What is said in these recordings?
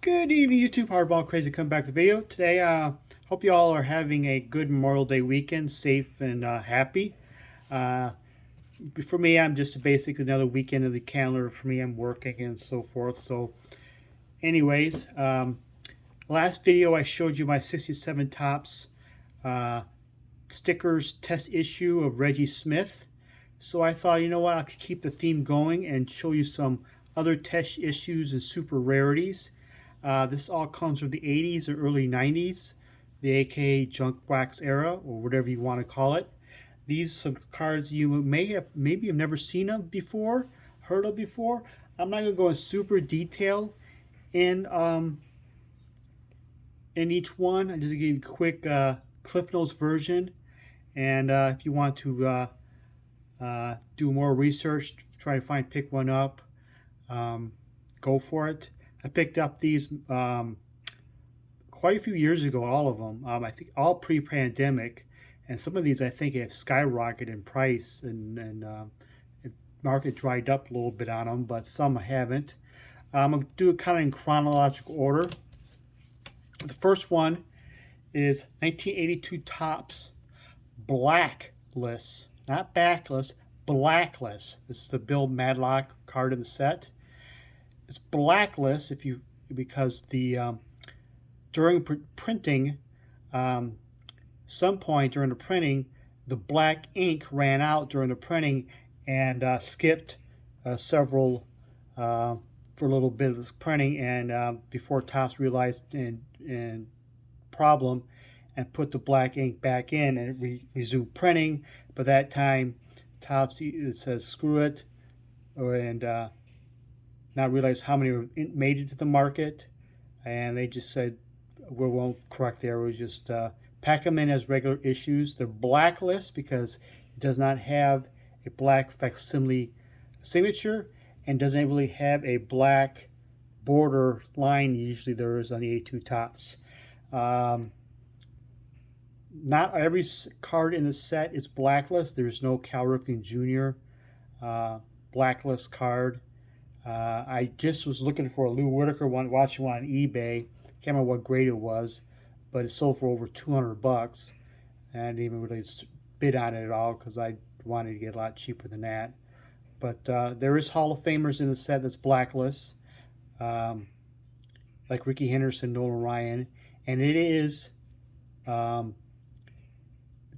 Good evening, YouTube. Hardball Crazy come back to the video. Today, hope you all are having a good Memorial Day weekend, safe and happy. Uh, for me, I'm just basically another weekend of the calendar. For me, I'm working and so forth. So, anyways, last video I showed you my 67 Tops uh, stickers test issue of Reggie Smith. So I thought, you know what, I could keep the theme going and show you some other test issues and super rarities. This all comes from the 80s or early 90s, the AKA junk wax era, or whatever you want to call it. These are cards you maybe have never seen of before, heard of before. I'm not going to go in super detail in each one. I just give you a quick Cliff Notes version, and if you want to do more research, try to pick one up, go for it. I picked up these quite a few years ago, all of them. I think all pre-pandemic, and some of these I think have skyrocketed in price, and the market dried up a little bit on them, but some haven't. I'm gonna do it kind of in chronological order. The first one is 1982 Topps Blacklist, not Backlist, Blacklist. This is the Bill Madlock card in the set. It's Blacklist because the during printing, some point during the printing, the black ink ran out during the printing and skipped several for a little bit of this printing, and before Topps realized and problem and put the black ink back in and resumed printing. But that time, Topps says screw it, and not realize how many made it to the market, and they just said we won't correct the error. We just pack them in as regular issues. They're Blacklist because it does not have a black facsimile signature and doesn't really have a black border line. Usually there is on the 82 Topps. Not every card in the set is Blacklist. There's no Cal Ripken Jr. Blacklist card. I just was looking for a Lou Whitaker one, watching one on eBay. Can't remember what grade it was, but it sold for over 200 bucks. And I didn't even really bid on it at all because I wanted to get a lot cheaper than that. But there is Hall of Famers in the set that's Blacklist, like Ricky Henderson, Nolan Ryan, and it is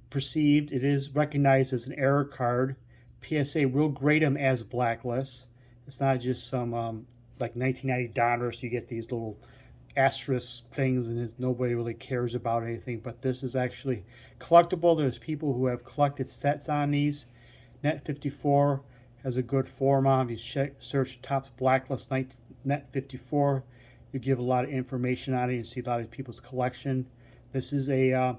perceived, it is recognized as an error card. PSA will grade them as Blacklist. It's not just some like 1990 Donruss. You get these little asterisk things, and nobody really cares about anything. But this is actually collectible. There's people who have collected sets on these. Net 54 has a good forum on. If you search Topps Blacklist Net 54, you give a lot of information on it. You see a lot of people's collection. This is a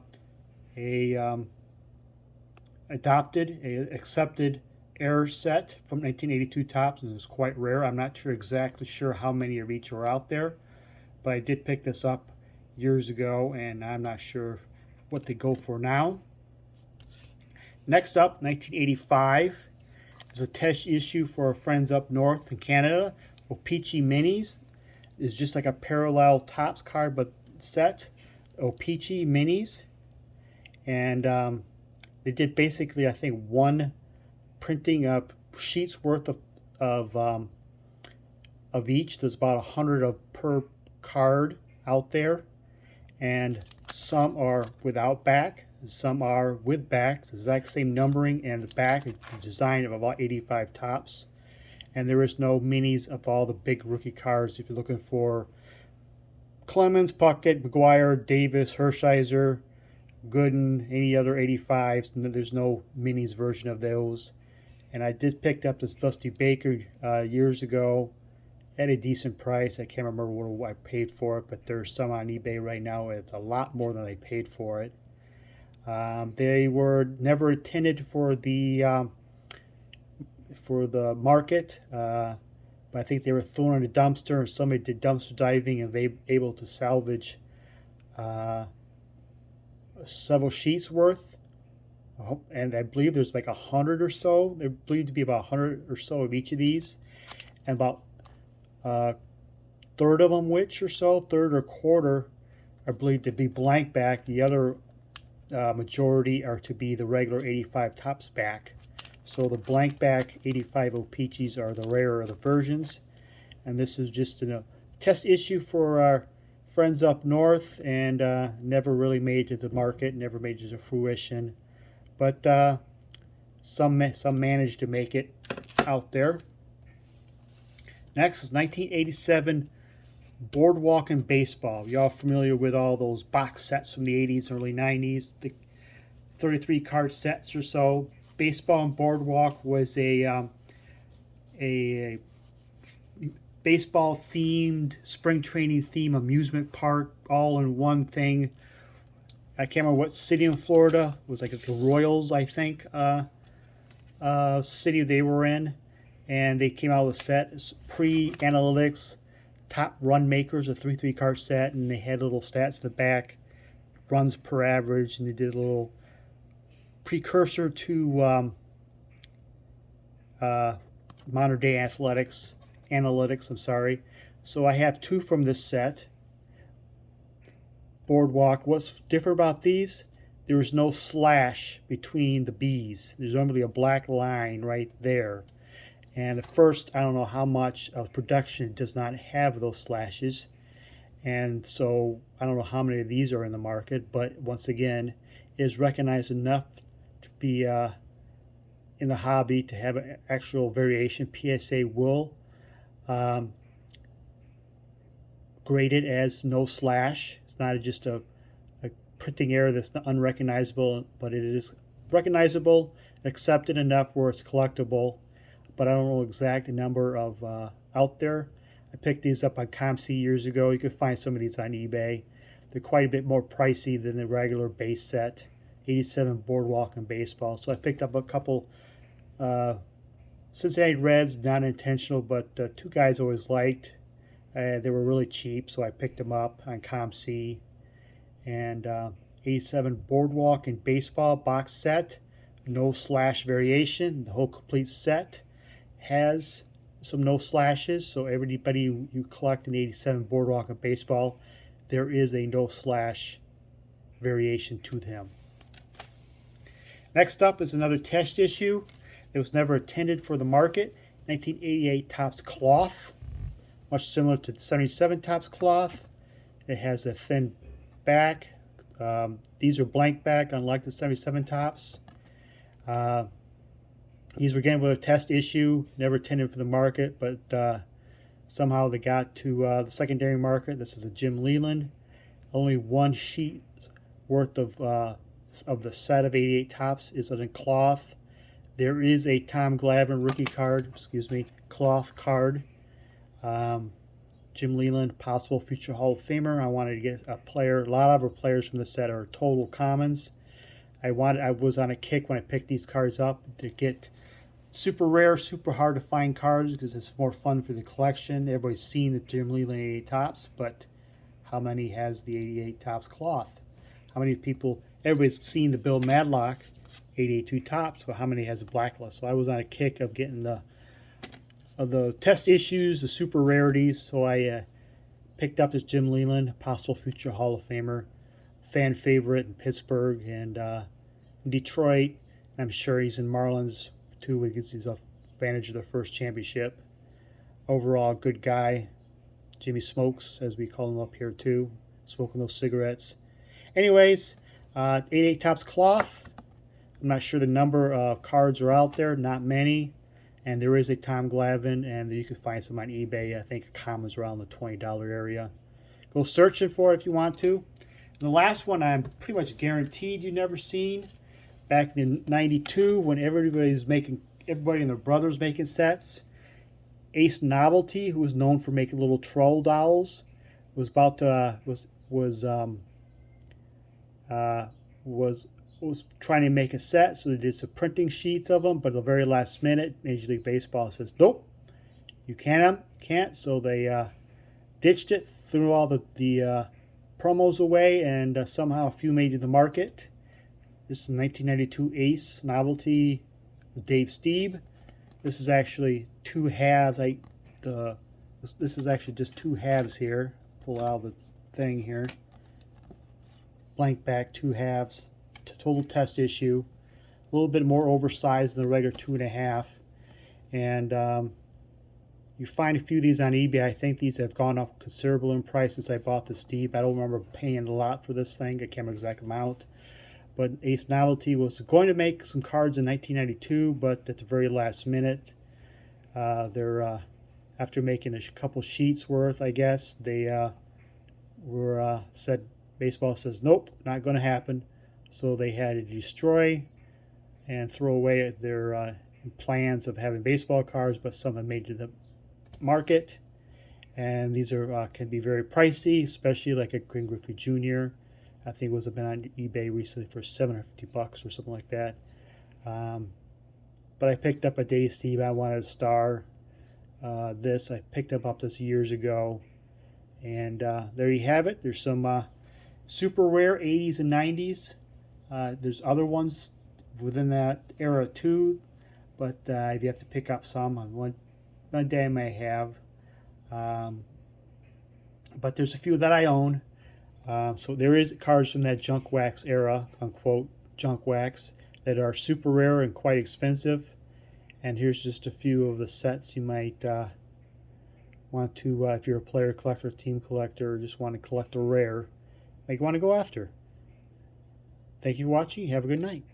accepted error set from 1982 Topps, and it's quite rare. I'm not exactly sure how many of each are out there, but I did pick this up years ago, and I'm not sure what they go for now. Next up, 1985 is a test issue for our friends up north in Canada. O-Pee-Chee Minis is just like a parallel Topps card, but set. O-Pee-Chee Minis, and they did basically, I think, one printing of sheets worth of each. There's about 100 of per card out there, and some are without back, some are with backs. The exact same numbering, and the back is designed of about 85 Topps. And there is no minis of all the big rookie cards. If you're looking for Clemens, Puckett, McGuire, Davis, Hershiser, Gooden, any other 85s, there's no minis version of those. And I did pick up this Dusty Baker years ago at a decent price. I can't remember what I paid for it, but there's some on eBay right now at a lot more than I paid for it. They were never intended for the market, but I think they were thrown in a dumpster, and somebody did dumpster diving and they were able to salvage several sheets worth. And I believe there's like 100 or so. They believe to be about 100 or so of each of these, and about third of them, which or so, third or quarter, are believed to be blank back. The other majority are to be the regular 85 tops back. So the blank back 85 O-Peaches are the rarer of the versions. And this is just a test issue for our friends up north, and never really made it to the market, never made it to fruition. But some managed to make it out there. Next is 1987 Boardwalk and Baseball. Y'all familiar with all those box sets from the 80s, early 90s, the 33 card sets or so. Baseball and Boardwalk was a baseball themed, spring training theme amusement park, all in one thing. I can't remember what city in Florida. It was like the Royals, I think, city they were in. And they came out with a set, pre-analytics, top run makers, a 3-3 card set, and they had little stats in the back, runs per average, and they did a little precursor to modern day analytics. I'm sorry. So I have two from this set. Boardwalk. What's different about these? There's no slash between the B's. There's normally a black line right there. And the first, I don't know how much of production does not have those slashes. And so I don't know how many of these are in the market, but once again, it is recognized enough to be in the hobby to have an actual variation. PSA will grade it as no slash. It's not just a printing error that's unrecognizable, but it is recognizable, accepted enough where it's collectible. But I don't know exact number of out there. I picked these up on ComC years ago. You can find some of these on eBay. They're quite a bit more pricey than the regular base set. 87 Boardwalk and Baseball. So I picked up a couple Cincinnati Reds, not intentional, but two guys I always liked. They were really cheap, so I picked them up on ComC. And 87 Boardwalk and Baseball box set. No slash variation. The whole complete set has some no slashes, so everybody you collect an 87 Boardwalk and Baseball, there is a no slash variation to them. Next up is another test issue. It was never intended for the market. 1988 Topps cloth, much similar to the 77 Topps cloth. It has a thin back. These are blank back, unlike the 77 Topps. These were again with a test issue, never intended for the market, but somehow they got to the secondary market. This is a Jim Leland. Only one sheet worth of the set of 88 Topps is in cloth. There is a Tom Glavine rookie card, cloth card. Jim Leland, possible future Hall of Famer. I wanted to get a player. A lot of our players from the set are total commons. I was on a kick when I picked these cards up to get super rare, super hard to find cards because it's more fun for the collection. Everybody's seen the Jim Leland 88 Topps, but how many has the 88 Topps cloth? How many people? Everybody's seen the Bill Madlock 82 Topps, but how many has a Blacklist? So I was on a kick of getting the test issues, the super rarities. So I picked up this Jim Leland, possible future Hall of Famer, fan favorite in Pittsburgh and Detroit. I'm sure he's in Marlins too, because he's a advantage of their first championship. Overall, good guy. Jimmy Smokes, as we call him up here too, smoking those cigarettes. Anyways, 88 Topps cloth. I'm not sure the number of cards are out there, not many. And there is a Tom Glavine, and you can find some on eBay. I think a common's around the $20 area. Go searching for it if you want to. And the last one I'm pretty much guaranteed you've never seen. Back in '92, when everybody and their brothers making sets, Ace Novelty, who was known for making little troll dolls, was trying to make a set, so they did some printing sheets of them, but at the very last minute, Major League Baseball says, nope, you can't. So they ditched it, threw all the promos away, and somehow a few made it to the market. This is 1992 Ace Novelty with Dave Steeb. This is actually two halves. The This is actually just two halves here. Pull out the thing here. Blank back, two halves. Total test issue. A little bit more oversized than the regular 2.5. And you find a few of these on eBay. I think these have gone up considerable in price since I bought this Steve. I don't remember paying a lot for this thing. I can't remember the exact amount. But Ace Novelty was going to make some cards in 1992, but at the very last minute, they're after making a couple sheets worth, I guess, they were said, baseball says, nope, not going to happen. So they had to destroy and throw away their plans of having baseball cards, but some have made to the market. And these are can be very pricey, especially like a Ken Griffey Jr. I think it was been on eBay recently for $750 or something like that. But I picked up a Day Steve. I wanted a star. This I picked up this years ago, and there you have it. There's some super rare 80s and 90s. There's other ones within that era too, but if you have to pick up some on one day I may have. But there's a few that I own. So there is cards from that junk wax era, unquote, junk wax, that are super rare and quite expensive. And here's just a few of the sets you might want to, if you're a player collector, team collector, or just want to collect a rare, might want to go after. Thank you for watching. Have a good night.